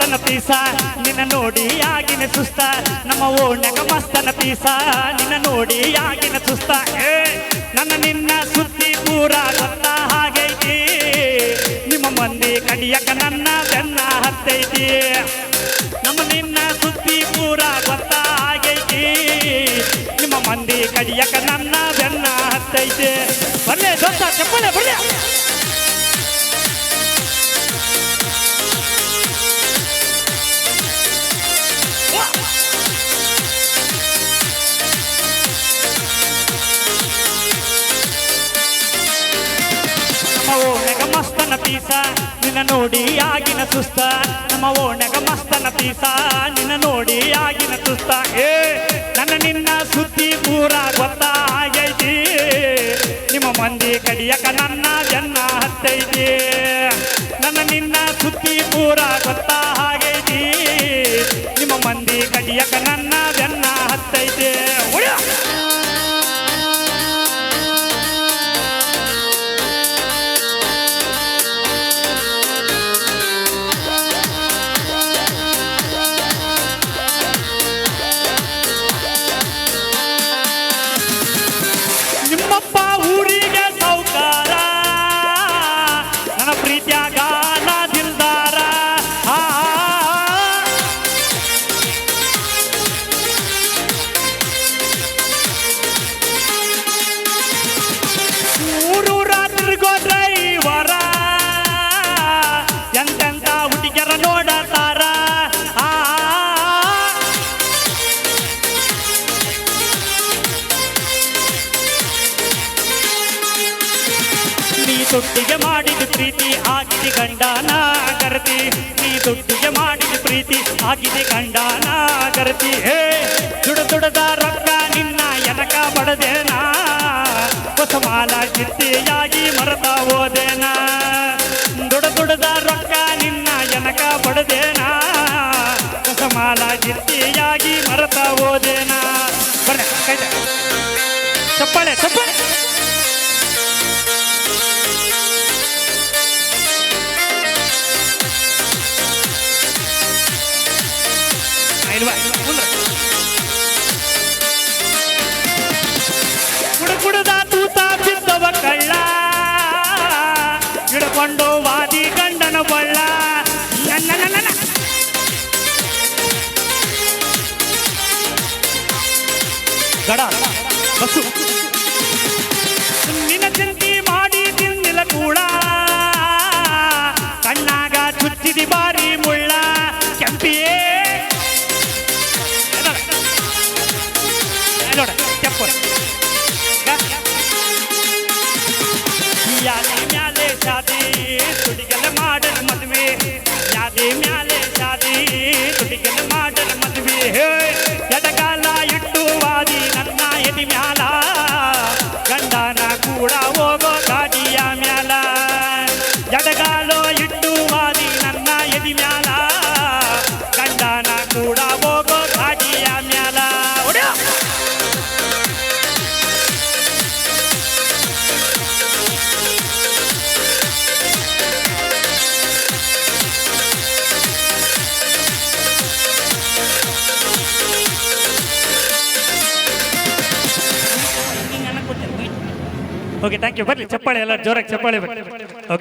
ಮಸ್ತನ piece ನಿನ್ನ ನೋಡಿ ಆಗಿನ ಸುಸ್ತ ನಮ್ಮ ಓಣ್ಯಾಗ ಮಸ್ತನ ಪೀಸ ನಿನ್ನ ನೋಡಿ ಆಗಿನ ಸುಸ್ತ ನನ್ನ ನಿನ್ನ ಸುದ್ದಿ ಪೂರ ಗೊತ್ತ ಹಾಗೈತಿ ನಿಮ್ಮ ಮಂದಿ ಕಡಿಯಕ ನನ್ನ ಬೆನ್ನ ಹತ್ತೈತಿ ನಮ್ಮ ನಿನ್ನ ಸುದ್ದಿ ಪೂರ ಗೊತ್ತ ಹಾಗೈತಿ ನಿಮ್ಮ ಮಂದಿ ಕಡಿಯಕ ನನ್ನ ಬೆನ್ನ ಹತ್ತೈತಿ ಬರ್ಲೆ ದೋಸ್ತ ಚಪ್ಪಲೆ ಬರ್ಲೆ ಓಣ್ಯಾಗ ಮಸ್ತನ ಪೀಸ ನಿನ್ನ ನೋಡಿ ಆಗಿನ ಸುಸ್ತ ನಮ್ಮ ಓಣ್ಯಾಗ ಮಸ್ತನ ಪೀಸ ನಿನ್ನ ನೋಡಿ ಆಗಿನ ಸುಸ್ತ ನನ್ನ ನಿನ್ನ ಸುದ್ದಿ ಪೂರ ಗೊತ್ತ ಆಗೈತಿ ನಿಮ್ಮ ಮಂದಿ ಕಡಿಯಕ ನನ್ನ ಜನ್ನ ಹತ್ತೈತಿ ನನ್ನ ನಿನ್ನ ಸುದ್ದಿ ಪೂರ ಗೊತ್ತ ಆಗೈತಿ ನಿಮ್ಮ ಮಂದಿ ಕಡಿಯಕ ನನ್ನ ಜನ್ನ ಹತ್ತೈತಿ ನಿಮ್ಮಪ್ಪ ಊರಿಗೆ ಸೌಕಾರ ನನ್ನ ಪ್ರೀತಿಯಾಗ ನಾ ದಿಲ್ದಾರ ಊರೂರ ತಿರ್ಗೋ ಡ್ರೈವರ ಎಂತೆಂತ ಹುಡುಗಿಯರ ನೋಡತಾರ ನೀ ದುಡ್ಡಿಗೆ ಮಾಡಿದ ಪ್ರೀತಿ ಆಗಿದೆ ಗಂಡನ ಗರತಿ ನೀ ದುಡ್ಡಿಗೆ ಮಾಡಿದ ಪ್ರೀತಿ ಆಗಿದೆ ಗಂಡನ ಗರತಿ ದುಡದ ರೊಕ್ಕ ನಿನ್ನ ಎನಕ ಬಡದೇನಾ ಹೊಸ ಮಾಲ ಕಿತ್ತಿಯಾಗಿ ಮರತ ಹೋದೇನಾ ದುಡದ ರೊಕ್ಕ ನಿನ್ನ ಎನಕ ಬಡದೇನಾ ಹೊಸ ಮಾಲ ಕಿತ್ತಿಯಾಗಿ ಮರತ ಹೋದೇನಾ ಬರ್ರೆ ಕೈ ಚಪ್ಪಾಳೆ ಚಪ್ಪಾಳೆ ಕುಡುಕುಡದ ತೂತ ಬಿದ್ದವ ಕಳ್ಳ ಹಿಡ್ಕೊಂಡು ವಾದಿ ಗಂಡನ ಬಳ್ಳ ಗಡ ಬಸ್ಸು ನಿನ್ನ ಚಿಂತಿ ಮಾಡಿ ತಿನ್ನಿಲ್ಲ ಕೂಡ ಕಣ್ಣಾಗ ಚುಚ್ಚಿದಿ ಬಾರಿ ಮುಳ್ಳ ಕೆಂಪಿಯೇ ಯಾದಿ ಮ್ಯಾಲೆ ಶಾದಿ ತುಡಿಗೆಲ್ಲ ಮಾಡಲ ಮದುವೆ ಯಾದಿ ಮ್ಯಾಲೆ ಶಾದಿ ತುಡಿಗೆಲ್ಲ ಮಾಡಲ ಮದುವೆ ಎಡಗಾಲ ಇಟ್ಟು ವಾದಿ ನನ್ನ ಎದಿ ಮ್ಯಾಲ ಗಂಡನ ಕೂಡ ಹೋಗೋ ಗಾಡಿಯ ಮ್ಯಾಲ ಎಡಗಾಲೋ ಇಟ್ಟು ವಾದಿ ನನ್ನ ಎದಿ ಮ್ಯಾಲ ಗಂಡನ ಕೂಡ ಹೋಗೋ ಗಾಡಿಯ ಮ್ಯಾಲ ಓಕೆ ಥ್ಯಾಂಕ್ ಯು ಬರ್ಲಿ ಚಪ್ಪಾಳೆ ಎಲ್ಲ ಜೋರಾಗಿ ಚಪ್ಪಾಳೆ ಬರ್ಲಿ ಓಕೆ